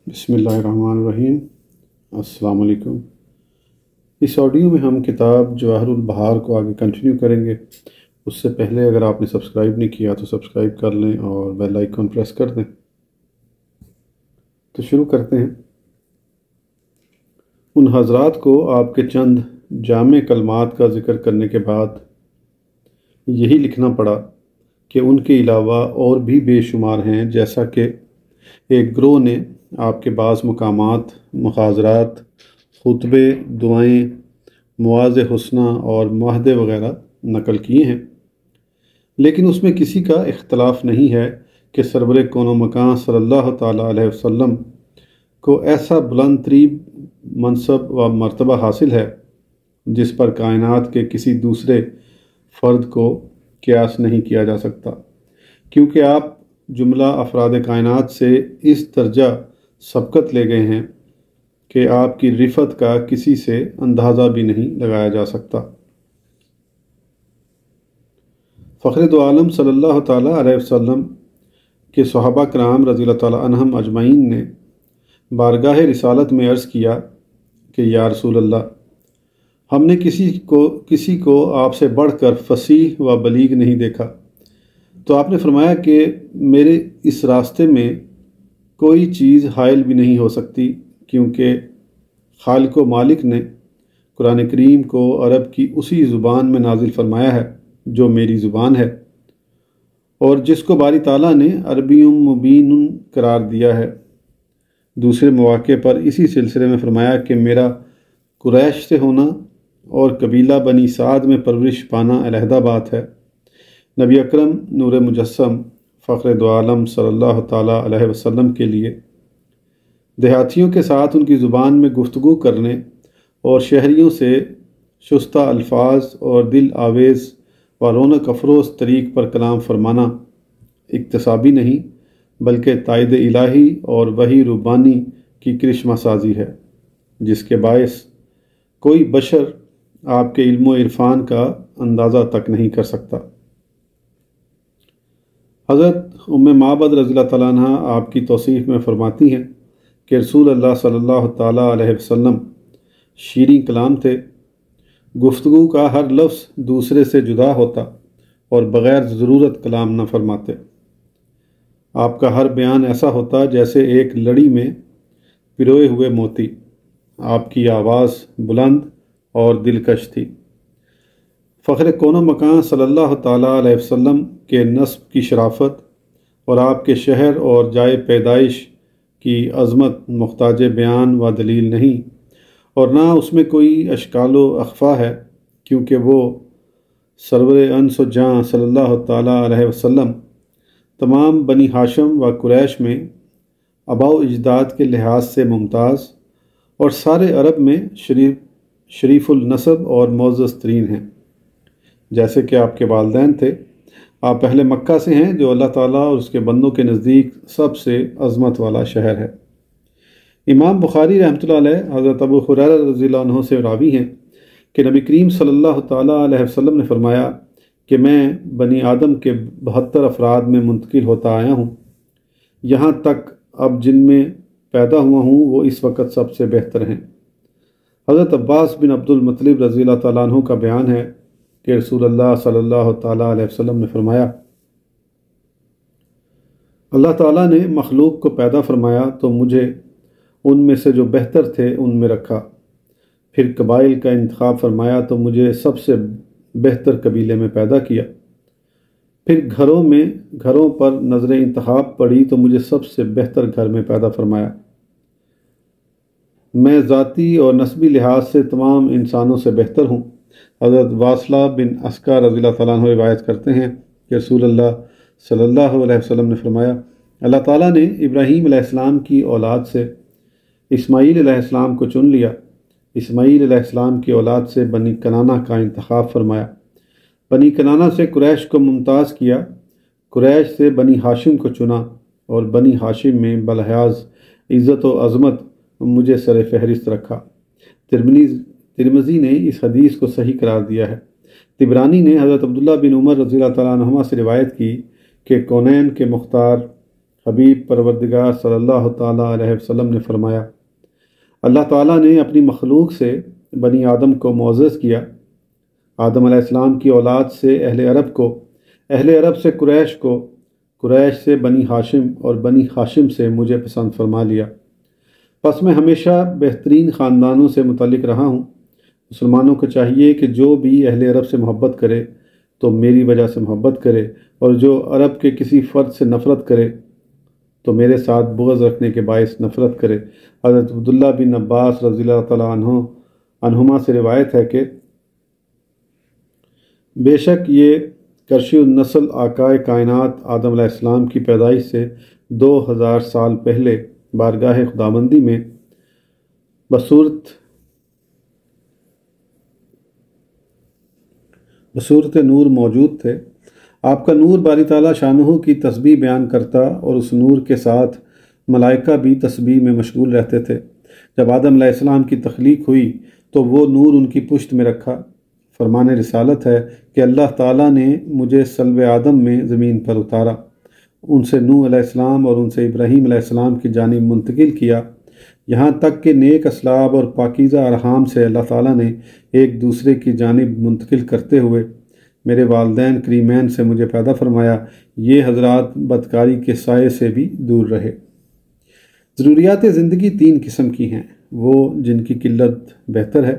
بسم اللہ الرحمن الرحیم۔ السلام علیکم۔ اس آڈیو میں ہم کتاب جواہر البحار کو آگے کنٹینیو کریں گے۔ اس سے پہلے اگر آپ نے سبسکرائب نہیں کیا تو سبسکرائب کر لیں اور بیل آئیکن پریس کر دیں۔ تو شروع کرتے ہیں۔ ان حضرات کو آپ کے چند جامع کلمات کا ذکر کرنے کے بعد یہی لکھنا پڑا کہ ان کے علاوہ اور بھی بے شمار ہیں، جیسا کہ ایک گروہ نے آپ کے بعض مقامات، محاضرات، خطبے، دعائیں، مواعظ حسنہ اور معاہدے وغیرہ نقل کیے ہیں، لیکن اس میں کسی کا اختلاف نہیں ہے کہ سرور کون و مکان صلی اللہ تعالیٰ علیہ وسلم کو ایسا بلند ترین منصب و مرتبہ حاصل ہے جس پر کائنات کے کسی دوسرے فرد کو قیاس نہیں کیا جا سکتا، کیونکہ آپ جملہ افراد کائنات سے اس درجہ سبقت لے گئے ہیں کہ آپ کی رفعت کا کسی سے اندازہ بھی نہیں لگایا جا سکتا۔ فخر دو عالم صلی اللہ تعالیٰ علیہ وسلم کے صحابہ کرام رضی اللہ تعالیٰ عنہم اجمعین نے بارگاہ رسالت میں عرض کیا کہ یا رسول اللہ، ہم نے کسی کو آپ سے بڑھ کر فصیح و بلیغ نہیں دیکھا۔ تو آپ نے فرمایا کہ میرے اس راستے میں کوئی چیز حائل بھی نہیں ہو سکتی، کیونکہ خالق و مالک نے قرآن کریم کو عرب کی اسی زبان میں نازل فرمایا ہے جو میری زبان ہے، اور جس کو باری تعالیٰ نے عربی مبین قرار دیا ہے۔ دوسرے مواقع پر اسی سلسلے میں فرمایا کہ میرا قریش سے ہونا اور قبیلہ بنی سعد میں پرورش پانا علیحدہ بات ہے۔ نبی اکرم نور مجسم فخر دو عالم صلی اللہ تعالیٰ علیہ وسلم کے لیے دیہاتیوں کے ساتھ ان کی زبان میں گفتگو کرنے اور شہریوں سے شستہ الفاظ اور دل آویز و رونق افروز طریق پر کلام فرمانا اکتسابی نہیں بلکہ تائید الہی اور وحی ربانی کی کرشمہ سازی ہے، جس کے باعث کوئی بشر آپ کے علم و عرفان کا اندازہ تک نہیں کر سکتا۔ حضرت ام معبد رضی اللہ تعالیٰ عنہ آپ کی توصیف میں فرماتی ہیں کہ رسول اللہ صلی اللہ تعالیٰ علیہ وسلم شیریں کلام تھے، گفتگو کا ہر لفظ دوسرے سے جدا ہوتا اور بغیر ضرورت کلام نہ فرماتے۔ آپ کا ہر بیان ایسا ہوتا جیسے ایک لڑی میں پروئے ہوئے موتی۔ آپ کی آواز بلند اور دلکش تھی۔ فخر کون و مکان صلی اللہ تعالیٰ علیہ وسلم کے نسب کی شرافت اور آپ کے شہر اور جائے پیدائش کی عظمت محتاج بیان و دلیل نہیں، اور نہ اس میں کوئی اشکال و اخفا ہے، کیونکہ وہ سرور انس و جاں صلی اللہ تعالیٰ علیہ وسلم تمام بنی ہاشم و قریش میں آباء و اجداد کے لحاظ سے ممتاز اور سارے عرب میں شریف النسب اور معزز ترین ہیں۔ جیسے کہ آپ کے والدین تھے، آپ اہل مکہ سے ہیں جو اللہ تعالیٰ اور اس کے بندوں کے نزدیک سب سے عظمت والا شہر ہے۔ امام بخاری رحمۃ اللہ علیہ حضرت ابو ہریرہ رضی اللہ عنہ سے راوی ہیں کہ نبی کریم صلی اللہ تعالیٰ علیہ وسلم نے فرمایا کہ میں بنی آدم کے 72 افراد میں منتقل ہوتا آیا ہوں، یہاں تک اب جن میں پیدا ہوا ہوں وہ اس وقت سب سے بہتر ہیں۔ حضرت عباس بن عبد المطلب رضی اللہ تعالیٰ عنہ کا بیان ہے کہ رسول اللہ صلی اللہ تعالیٰ علیہ وسلم نے فرمایا، اللہ تعالیٰ نے مخلوق کو پیدا فرمایا تو مجھے ان میں سے جو بہتر تھے ان میں رکھا، پھر قبائل کا انتخاب فرمایا تو مجھے سب سے بہتر قبیلے میں پیدا کیا، پھر گھروں پر نظر انتخاب پڑی تو مجھے سب سے بہتر گھر میں پیدا فرمایا۔ میں ذاتی اور نسبی لحاظ سے تمام انسانوں سے بہتر ہوں۔ حضرت واصلہ بن اسقع رضی اللہ تعالیٰ عنہ روایت کرتے ہیں کہ رسول اللہ صلی اللہ علیہ وسلم نے فرمایا، اللہ تعالیٰ نے ابراہیم علیہ السلام کی اولاد سے اسماعیل علیہ السلام کو چن لیا، اسماعیل علیہ السلام کی اولاد سے بنی کنانہ کا انتخاب فرمایا، بنی کنانہ سے قریش کو ممتاز کیا، قریش سے بنی ہاشم کو چنا، اور بنی ہاشم میں بلحاظ عزت و عظمت مجھے سر فہرست رکھا۔ ترمذی نے اس حدیث کو صحیح قرار دیا ہے۔ طبرانی نے حضرت عبداللہ بن عمر رضی اللہ تعالیٰ عنہما سے روایت کی کہ کونین کے مختار حبیب پروردگار صلی اللہ تعالیٰ علیہ وسلم نے فرمایا، اللہ تعالیٰ نے اپنی مخلوق سے بنی آدم کو معزز کیا۔ آدم علیہ السلام کی اولاد سے اہل عرب کو، اہل عرب سے قریش کو، قریش سے بنی ہاشم اور بنی ہاشم سے مجھے پسند فرما لیا۔ پس میں ہمیشہ بہترین خاندانوں سے متعلق رہا ہوں۔ مسلمانوں کو چاہیے کہ جو بھی اہل عرب سے محبت کرے تو میری وجہ سے محبت کرے، اور جو عرب کے کسی فرد سے نفرت کرے تو میرے ساتھ بغض رکھنے کے باعث نفرت کرے۔ حضرت عبداللہ بن عباس رضی اللہ تعالیٰ عنہما سے روایت ہے کہ بے شک یہ کرشی النسل آقائے کائنات آدم علیہ السلام کی پیدائش سے 2000 سال پہلے بارگاہ خداوندی میں بصورت نور موجود تھے۔ آپ کا نور باری تعالیٰ شانہ کی تسبیح بیان کرتا، اور اس نور کے ساتھ ملائکہ بھی تسبیح میں مشغول رہتے تھے۔ جب آدم علیہ السلام کی تخلیق ہوئی تو وہ نور ان کی پشت میں رکھا۔ فرمان رسالت ہے کہ اللہ تعالیٰ نے مجھے صلب آدم میں زمین پر اتارا، ان سے نوح علیہ السلام اور ان سے ابراہیم علیہ السلام کی جانب منتقل کیا، یہاں تک کہ نیک اسلاب اور پاکیزہ ارحام سے اللہ تعالیٰ نے ایک دوسرے کی جانب منتقل کرتے ہوئے میرے والدین کریمین سے مجھے پیدا فرمایا۔ یہ حضرات بدکاری کے سائے سے بھی دور رہے۔ ضروریات زندگی 3 قسم کی ہیں، وہ جن کی قلت بہتر ہے،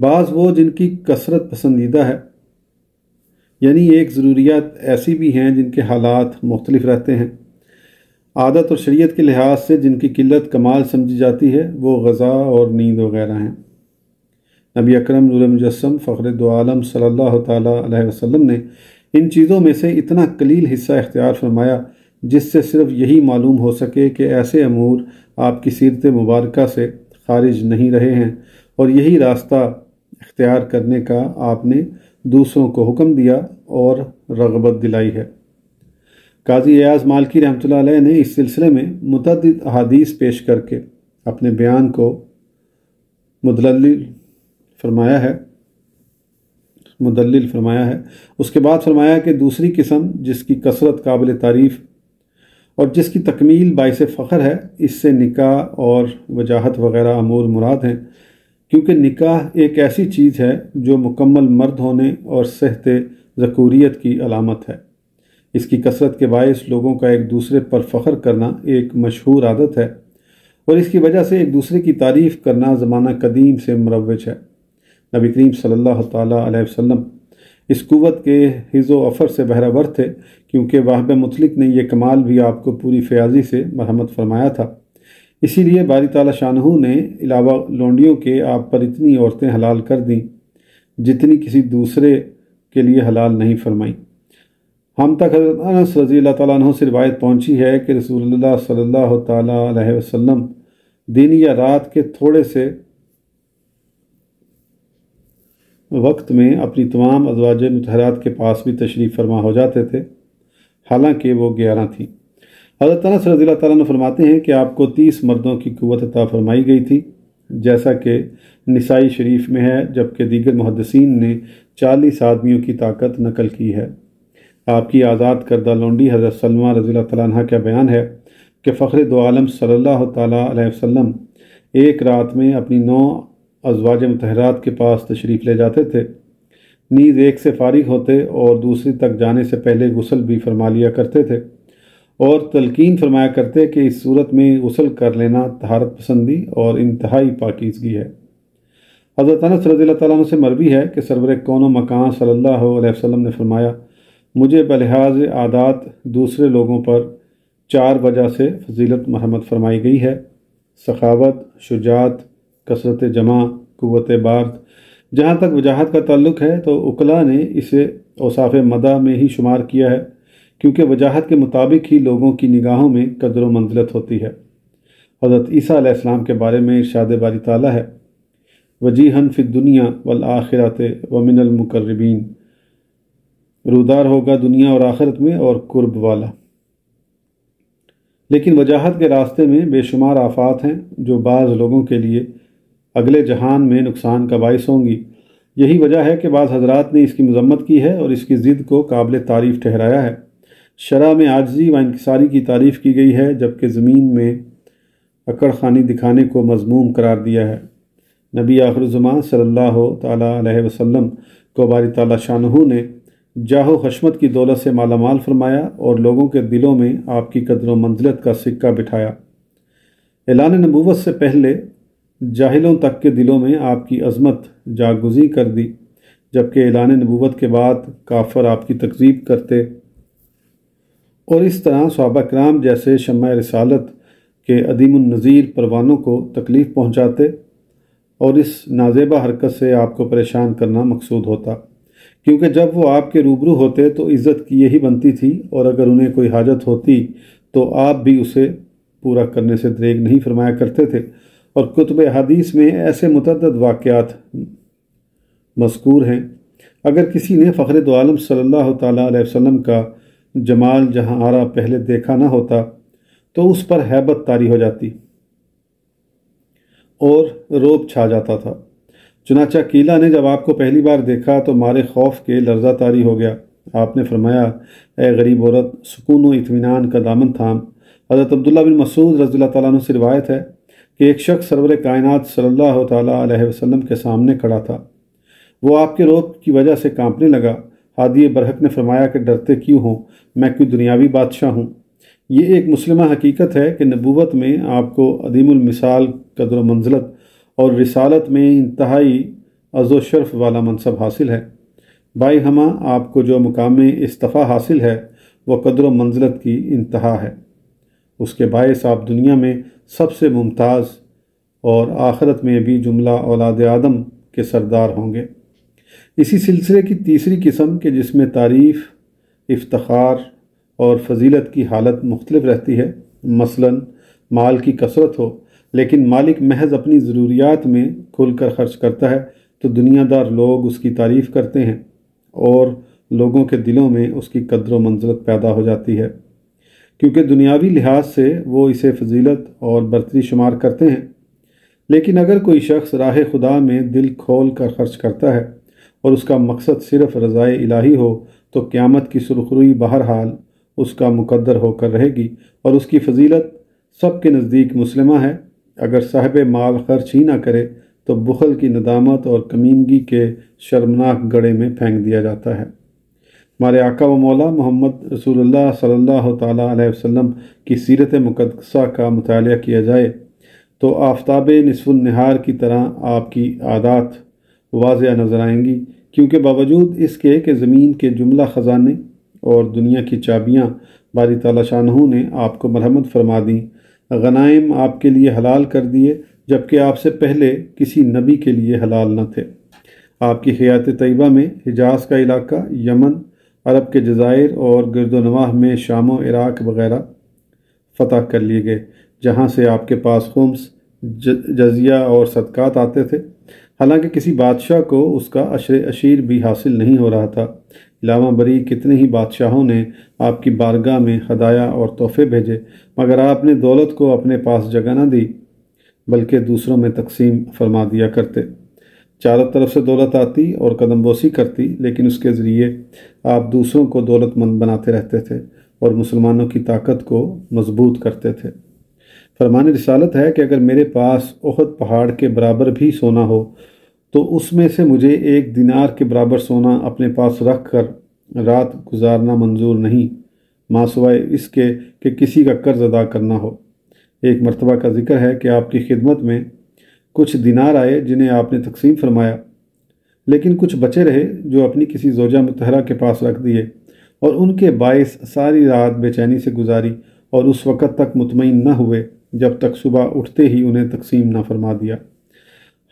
بعض وہ جن کی کثرت پسندیدہ ہے، یعنی ایک ضروریات ایسی بھی ہیں جن کے حالات مختلف رہتے ہیں۔ عادت اور شریعت کے لحاظ سے جن کی قلت کمال سمجھی جاتی ہے وہ غذا اور نیند وغیرہ ہیں۔ نبی اکرم نور مجسم فخر دو عالم صلی اللہ تعالیٰ علیہ وسلم نے ان چیزوں میں سے اتنا قلیل حصہ اختیار فرمایا جس سے صرف یہی معلوم ہو سکے کہ ایسے امور آپ کی سیرت مبارکہ سے خارج نہیں رہے ہیں، اور یہی راستہ اختیار کرنے کا آپ نے دوسروں کو حکم دیا اور رغبت دلائی ہے۔ قاضی ایاز مالکی رحمۃ اللہ علیہ نے اس سلسلے میں متعدد احادیث پیش کر کے اپنے بیان کو مدلل فرمایا ہے۔ اس کے بعد فرمایا کہ دوسری قسم جس کی کثرت قابل تعریف اور جس کی تکمیل باعث فخر ہے، اس سے نکاح اور وجاہت وغیرہ امور مراد ہیں، کیونکہ نکاح ایک ایسی چیز ہے جو مکمل مرد ہونے اور صحت ذکوریت کی علامت ہے۔ اس کی کثرت کے باعث لوگوں کا ایک دوسرے پر فخر کرنا ایک مشہور عادت ہے، اور اس کی وجہ سے ایک دوسرے کی تعریف کرنا زمانہ قدیم سے مروج ہے۔ نبی کریم صلی اللہ تعالیٰ علیہ وسلم اس قوت کے حظ و عفر سے بہرہ ور تھے، کیونکہ واہب مطلق نے یہ کمال بھی آپ کو پوری فیاضی سے مرحمت فرمایا تھا۔ اسی لیے باری تعالیٰ شانہ نے علاوہ لونڈیوں کے آپ پر اتنی عورتیں حلال کر دیں جتنی کسی دوسرے کے لیے حلال نہیں فرمائیں۔ ہم تک حضرت انس رضی اللہ تعالیٰ عنہ سے روایت پہنچی ہے کہ رسول اللہ صلی اللہ تعالیٰ علیہ وسلم دن یا رات کے تھوڑے سے وقت میں اپنی تمام ازواج مطہرات کے پاس بھی تشریف فرما ہو جاتے تھے، حالانکہ وہ 11 تھیں۔ حضرت انس رضی اللہ تعالیٰ عنہ فرماتے ہیں کہ آپ کو 30 مردوں کی قوت عطا فرمائی گئی تھی، جیسا کہ نسائی شریف میں ہے، جبکہ دیگر محدثین نے 40 آدمیوں کی طاقت نقل کی ہے۔ آپ کی آزاد کردہ لونڈی حضرت سلمہ رضی اللہ تعالیٰ عنہ کا بیان ہے کہ فخر دو عالم صلی اللہ تعالیٰ علیہ وسلم ایک رات میں اپنی 9 ازواج مطہرات کے پاس تشریف لے جاتے تھے، نیز ایک سے فارغ ہوتے اور دوسری تک جانے سے پہلے غسل بھی فرما لیا کرتے تھے، اور تلقین فرمایا کرتے کہ اس صورت میں غسل کر لینا طہارت پسندی اور انتہائی پاکیزگی ہے۔ حضرت انس رضی اللہ تعالیٰ عنہ سے مروی ہے کہ سرور کون و مکان صلی اللہ علیہ وسلم نے فرمایا، مجھے بلحاظ عادات دوسرے لوگوں پر 4 وجہ سے فضیلت مرحمت فرمائی گئی ہے: سخاوت، شجاعت، کثرت جمع، قوت بارد۔ جہاں تک وجاہت کا تعلق ہے تو عقلاء نے اسے اوصاف مدح میں ہی شمار کیا ہے، کیونکہ وجاہت کے مطابق ہی لوگوں کی نگاہوں میں قدر و منزلت ہوتی ہے۔ حضرت عیسیٰ علیہ السلام کے بارے میں ارشاد باری تعالیٰ ہے، وجیہن فی الدنیا والآخرۃ ومن المقربین، رودار ہوگا دنیا اور آخرت میں اور قرب والا۔ لیکن وجاہت کے راستے میں بے شمار آفات ہیں جو بعض لوگوں کے لیے اگلے جہان میں نقصان کا باعث ہوں گی۔ یہی وجہ ہے کہ بعض حضرات نے اس کی مذمت کی ہے اور اس کی ضد کو قابل تعریف ٹھہرایا ہے۔ شرع میں عاجزی و انکساری کی تعریف کی گئی ہے، جبکہ زمین میں اکڑ خانی دکھانے کو مذموم قرار دیا ہے۔ نبی آخر الزمان صلی اللہ تعالیٰ علیہ وسلم کو باری تعالیٰ شانہ نے جاہ و حشمت کی دولت سے مالا مال فرمایا اور لوگوں کے دلوں میں آپ کی قدر و منزلت کا سکہ بٹھایا۔ اعلان نبوت سے پہلے جاہلوں تک کے دلوں میں آپ کی عظمت جاگزی کر دی، جبکہ اعلان نبوت کے بعد کافر آپ کی تکذیب کرتے اور اس طرح صحابہ کرام جیسے شمع رسالت کے عدیم النظیر پروانوں کو تکلیف پہنچاتے اور اس نازیبہ حرکت سے آپ کو پریشان کرنا مقصود ہوتا، کیونکہ جب وہ آپ کے روبرو ہوتے تو عزت کی یہی بنتی تھی، اور اگر انہیں کوئی حاجت ہوتی تو آپ بھی اسے پورا کرنے سے دریغ نہیں فرمایا کرتے تھے۔ اور کتب حدیث میں ایسے متعدد واقعات مذکور ہیں۔ اگر کسی نے فخر دو عالم صلی اللہ تعالیٰ علیہ وسلم کا جمال جہاں آرا پہلے دیکھا نہ ہوتا تو اس پر ہیبت طاری ہو جاتی اور رعب چھا جاتا تھا۔ چنانچہ قیلہ نے جب آپ کو پہلی بار دیکھا تو مارے خوف کے لرزہ طاری ہو گیا۔ آپ نے فرمایا، اے غریب عورت، سکون و اطمینان کا دامن تھام۔ حضرت عبداللہ بن مسعود رضی اللہ تعالیٰ عنہ سے روایت ہے کہ ایک شخص سرور کائنات صلی اللہ تعالیٰ علیہ وسلم کے سامنے کھڑا تھا۔ وہ آپ کے رعب کی وجہ سے کانپنے لگا۔ ہادی برحق نے فرمایا کہ ڈرتے کیوں ہوں؟ میں کوئی دنیاوی بادشاہ ہوں؟ یہ ایک مسلمہ حقیقت ہے کہ نبوت میں آپ کو عدیم المثال قدر و منزلت اور رسالت میں انتہائی عز و شرف والا منصب حاصل ہے۔ بائی ہمہ آپ کو جو مقام استفا حاصل ہے وہ قدر و منزلت کی انتہا ہے۔ اس کے باعث آپ دنیا میں سب سے ممتاز اور آخرت میں بھی جملہ اولاد آدم کے سردار ہوں گے۔ اسی سلسلے کی تیسری قسم کہ جس میں تعریف، افتخار اور فضیلت کی حالت مختلف رہتی ہے، مثلا مال کی کثرت ہو لیکن مالک محض اپنی ضروریات میں کھل کر خرچ کرتا ہے تو دنیا دار لوگ اس کی تعریف کرتے ہیں اور لوگوں کے دلوں میں اس کی قدر و منزلت پیدا ہو جاتی ہے، کیونکہ دنیاوی لحاظ سے وہ اسے فضیلت اور برتری شمار کرتے ہیں۔ لیکن اگر کوئی شخص راہ خدا میں دل کھول کر خرچ کرتا ہے اور اس کا مقصد صرف رضائے الہی ہو تو قیامت کی سرخروئی بہرحال اس کا مقدر ہو کر رہے گی اور اس کی فضیلت سب کے نزدیک مسلمہ ہے۔ اگر صاحب مال خرچ ہی نہ کرے تو بخل کی ندامت اور کمینگی کے شرمناک گڑھے میں پھینک دیا جاتا ہے۔ ہمارے آقا و مولا محمد رسول اللہ صلی اللہ تعالیٰ علیہ وسلم کی سیرت مقدسہ کا مطالعہ کیا جائے تو آفتاب نصف النہار کی طرح آپ کی عادات واضح نظر آئیں گی، کیونکہ باوجود اس کے کہ زمین کے جملہ خزانے اور دنیا کی چابیاں باری تعالیٰ شانہ نے آپ کو مرحمت فرما دیں، غنائم آپ کے لیے حلال کر دیے جبکہ آپ سے پہلے کسی نبی کے لیے حلال نہ تھے۔ آپ کی حیات طیبہ میں حجاز کا علاقہ، یمن، عرب کے جزائر اور گرد و نواح میں شام و عراق وغیرہ فتح کر لیے گئے، جہاں سے آپ کے پاس خمس، جزیہ اور صدقات آتے تھے، حالانکہ کسی بادشاہ کو اس کا عشر عشیر بھی حاصل نہیں ہو رہا تھا۔ علامہ بری کتنے ہی بادشاہوں نے آپ کی بارگاہ میں ہدایہ اور تحفے بھیجے، مگر آپ نے دولت کو اپنے پاس جگہ نہ دی بلکہ دوسروں میں تقسیم فرما دیا کرتے۔ چاروں طرف سے دولت آتی اور قدم بوسی کرتی، لیکن اس کے ذریعے آپ دوسروں کو دولت مند بناتے رہتے تھے اور مسلمانوں کی طاقت کو مضبوط کرتے تھے۔ فرمان رسالت ہے کہ اگر میرے پاس احد پہاڑ کے برابر بھی سونا ہو تو اس میں سے مجھے 1 دینار کے برابر سونا اپنے پاس رکھ کر رات گزارنا منظور نہیں، ماں سوائے اس کے کہ کسی کا قرض ادا کرنا ہو۔ ایک مرتبہ کا ذکر ہے کہ آپ کی خدمت میں کچھ دینار آئے جنہیں آپ نے تقسیم فرمایا، لیکن کچھ بچے رہے جو اپنی کسی زوجہ مطہرہ کے پاس رکھ دیے اور ان کے باعث ساری رات بے چینی سے گزاری اور اس وقت تک مطمئن نہ ہوئے جب تک صبح اٹھتے ہی انہیں تقسیم نہ فرما دیا۔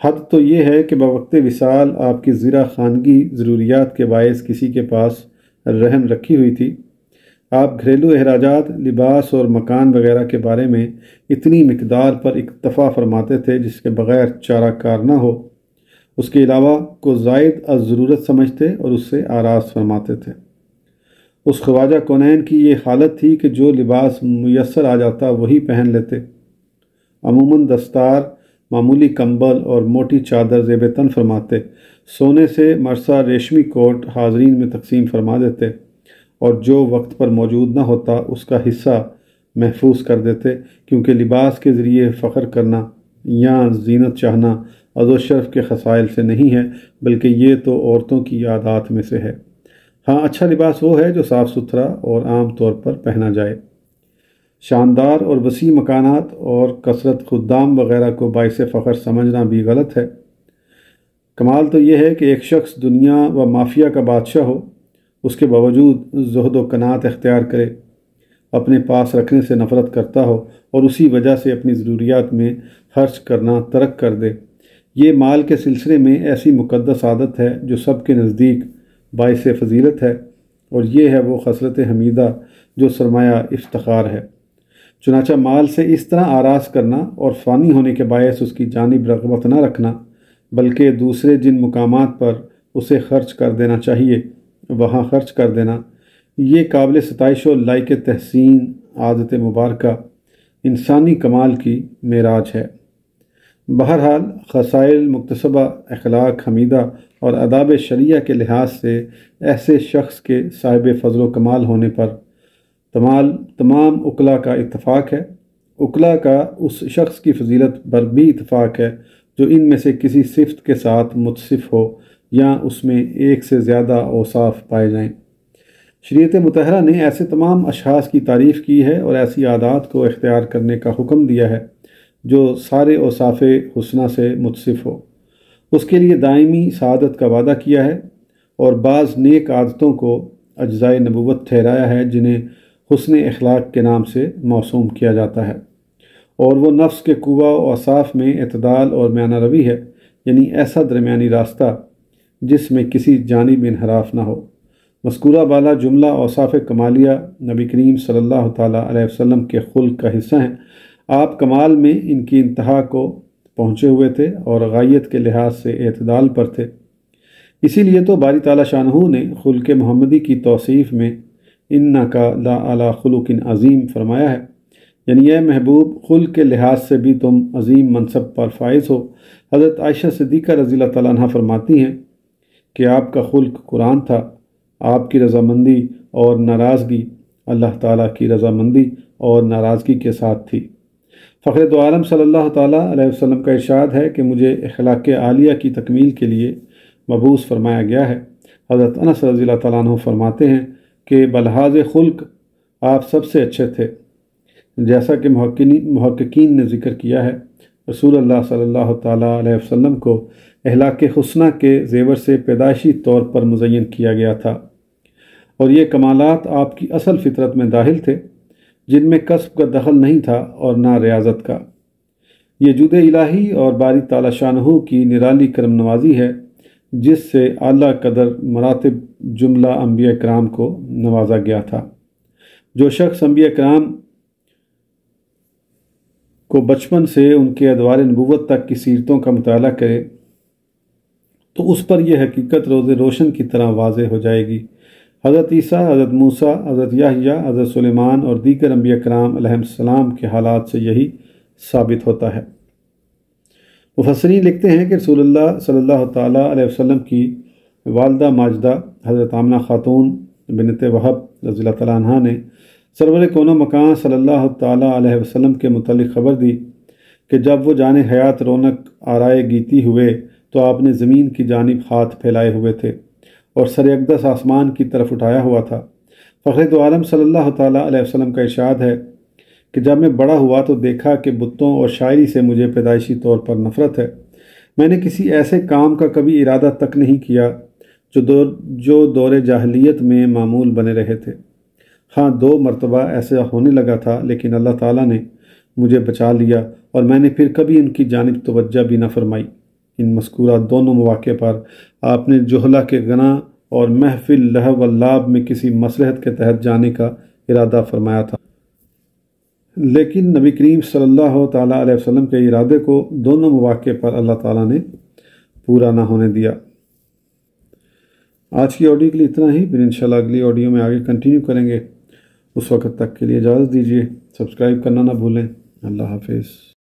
حد تو یہ ہے کہ بوقت وصال آپ کی زیرہ خانگی ضروریات کے باعث کسی کے پاس رہن رکھی ہوئی تھی۔ آپ گھریلو اخراجات، لباس اور مکان وغیرہ کے بارے میں اتنی مقدار پر اکتفا فرماتے تھے جس کے بغیر چارہ کار نہ ہو، اس کے علاوہ کو زائد از ضرورت سمجھتے اور اس سے آراز فرماتے تھے۔ اس خواجہ کونین کی یہ حالت تھی کہ جو لباس میسر آ جاتا وہی پہن لیتے۔ عموماً دستار، معمولی کمبل اور موٹی چادر زیب تن فرماتے، سونے سے مرصع ریشمی کوٹ حاضرین میں تقسیم فرما دیتے اور جو وقت پر موجود نہ ہوتا اس کا حصہ محفوظ کر دیتے، کیونکہ لباس کے ذریعے فخر کرنا یا زینت چاہنا عز و شرف کے خصائل سے نہیں ہے، بلکہ یہ تو عورتوں کی عادات میں سے ہے۔ ہاں، اچھا لباس وہ ہے جو صاف ستھرا اور عام طور پر پہنا جائے۔ شاندار اور وسیع مکانات اور کثرت خدام وغیرہ کو باعث فخر سمجھنا بھی غلط ہے۔ کمال تو یہ ہے کہ ایک شخص دنیا و مافیا کا بادشاہ ہو، اس کے باوجود زہد و قناعت اختیار کرے، اپنے پاس رکھنے سے نفرت کرتا ہو اور اسی وجہ سے اپنی ضروریات میں خرچ کرنا ترک کر دے۔ یہ مال کے سلسلے میں ایسی مقدس عادت ہے جو سب کے نزدیک باعث فضیلت ہے، اور یہ ہے وہ خصلت حمیدہ جو سرمایہ افتخار ہے۔ چنانچہ مال سے اس طرح آراز کرنا اور فانی ہونے کے باعث اس کی جانب رغبت نہ رکھنا، بلکہ دوسرے جن مقامات پر اسے خرچ کر دینا چاہیے وہاں خرچ کر دینا، یہ قابل ستائش و لائق تحسین عادت مبارکہ انسانی کمال کی معراج ہے۔ بہرحال خصائل مکتسبہ، اخلاق حمیدہ اور آداب شرعیہ کے لحاظ سے ایسے شخص کے صاحب فضل و کمال ہونے پر تمام عقلاء کا اتفاق ہے۔ عقلاء کا اس شخص کی فضیلت پر بھی اتفاق ہے جو ان میں سے کسی صفت کے ساتھ متصف ہو یا اس میں ایک سے زیادہ اوصاف پائے جائیں۔ شریعت مطہرہ نے ایسے تمام اشخاص کی تعریف کی ہے اور ایسی عادات کو اختیار کرنے کا حکم دیا ہے جو سارے اوصاف حسنہ سے متصف ہو۔ اس کے لیے دائمی سعادت کا وعدہ کیا ہے اور بعض نیک عادتوں کو اجزائے نبوت ٹھہرایا ہے جنہیں حسن اخلاق کے نام سے موسوم کیا جاتا ہے، اور وہ نفس کے قوہ و اوصاف میں اعتدال اور میانہ روی ہے، یعنی ایسا درمیانی راستہ جس میں کسی جانب انحراف نہ ہو۔ مذکورہ بالا جملہ اوصاف کمالیہ نبی کریم صلی اللہ تعالیٰ علیہ وسلم کے خلق کا حصہ ہیں۔ آپ کمال میں ان کی انتہا کو پہنچے ہوئے تھے اور غایت کے لحاظ سے اعتدال پر تھے۔ اسی لیے تو باری تعالیٰ شانہ نے خلق محمدی کی توصیف میں اِنَّکَ لَعَلیٰ خُلُقٍ عظیم فرمایا ہے، یعنی اے محبوب خلق کے لحاظ سے بھی تم عظیم منصب پر فائز ہو۔ حضرت عائشہ صدیقہ رضی اللہ تعالیٰ عنہ فرماتی ہیں کہ آپ کا خلق قرآن تھا، آپ کی رضامندی اور ناراضگی اللہ تعالیٰ کی رضامندی اور ناراضگی کے ساتھ تھی۔ فخر دو عالم صلی اللہ تعالیٰ علیہ وسلم کا ارشاد ہے کہ مجھے اخلاق عالیہ کی تکمیل کے لیے مبعوث فرمایا گیا ہے۔ حضرت انس رضی اللہ تعالیٰ عنہ فرماتے ہیں کہ بلحاظ خلق آپ سب سے اچھے تھے۔ جیسا کہ محققین نے ذکر کیا ہے، رسول اللہ صلی اللہ تعالیٰ علیہ وسلم کو اخلاق حسنہ کے زیور سے پیدائشی طور پر مزین کیا گیا تھا، اور یہ کمالات آپ کی اصل فطرت میں داخل تھے، جن میں کسب کا دخل نہیں تھا اور نہ ریاضت کا۔ یہ جود الہی اور باری تعالیٰ شانہ کی نرالی کرم نوازی ہے جس سے اعلیٰ قدر مراتب جملہ انبیاء کرام کو نوازا گیا تھا۔ جو شخص انبیاء کرام کو بچپن سے ان کے ادوار نبوت تک کی سیرتوں کا مطالعہ کرے تو اس پر یہ حقیقت روز روشن کی طرح واضح ہو جائے گی۔ حضرت عیسیٰ، حضرت موسیٰ، حضرت یحییٰ، حضرت سلیمان اور دیگر انبیاء کرام علیہ السلام کے حالات سے یہی ثابت ہوتا ہے۔ مفسرین لکھتے ہیں کہ رسول اللہ صلی اللہ تعالیٰ علیہ وسلم کی والدہ ماجدہ حضرت آمنہ خاتون بنت وہب رضی اللہ تعالیٰ عنہ نے سرور کون و مکان صلی اللہ تعالیٰ علیہ وسلم کے متعلق خبر دی کہ جب وہ جان حیات رونق آرائے گیتی ہوئے تو آپ نے زمین کی جانب ہاتھ پھیلائے ہوئے تھے اور سر اقدس آسمان کی طرف اٹھایا ہوا تھا۔ فخر دو عالم صلی اللہ تعالیٰ علیہ وسلم کا ارشاد ہے کہ جب میں بڑا ہوا تو دیکھا کہ بتوں اور شاعری سے مجھے پیدائشی طور پر نفرت ہے۔ میں نے کسی ایسے کام کا کبھی ارادہ تک نہیں کیا جو دور جاہلیت میں معمول بنے رہے تھے۔ ہاں، 2 مرتبہ ایسا ہونے لگا تھا، لیکن اللہ تعالیٰ نے مجھے بچا لیا اور میں نے پھر کبھی ان کی جانب توجہ بھی نہ فرمائی۔ ان مذکورہ دونوں مواقع پر آپ نے جہلہ کے غنا اور محفل لہو و لعب میں کسی مصلحت کے تحت جانے کا ارادہ فرمایا تھا، لیکن نبی کریم صلی اللہ تعالیٰ علیہ وسلم کے ارادے کو دونوں مواقع پر اللہ تعالیٰ نے پورا نہ ہونے دیا۔ آج کی آڈیو کے لیے اتنا ہی، پھر انشاءاللہ اگلی آڈیو میں آگے کنٹینیو کریں گے۔ اس وقت تک کے لیے اجازت دیجیے، سبسکرائب کرنا نہ بھولیں۔ اللہ حافظ۔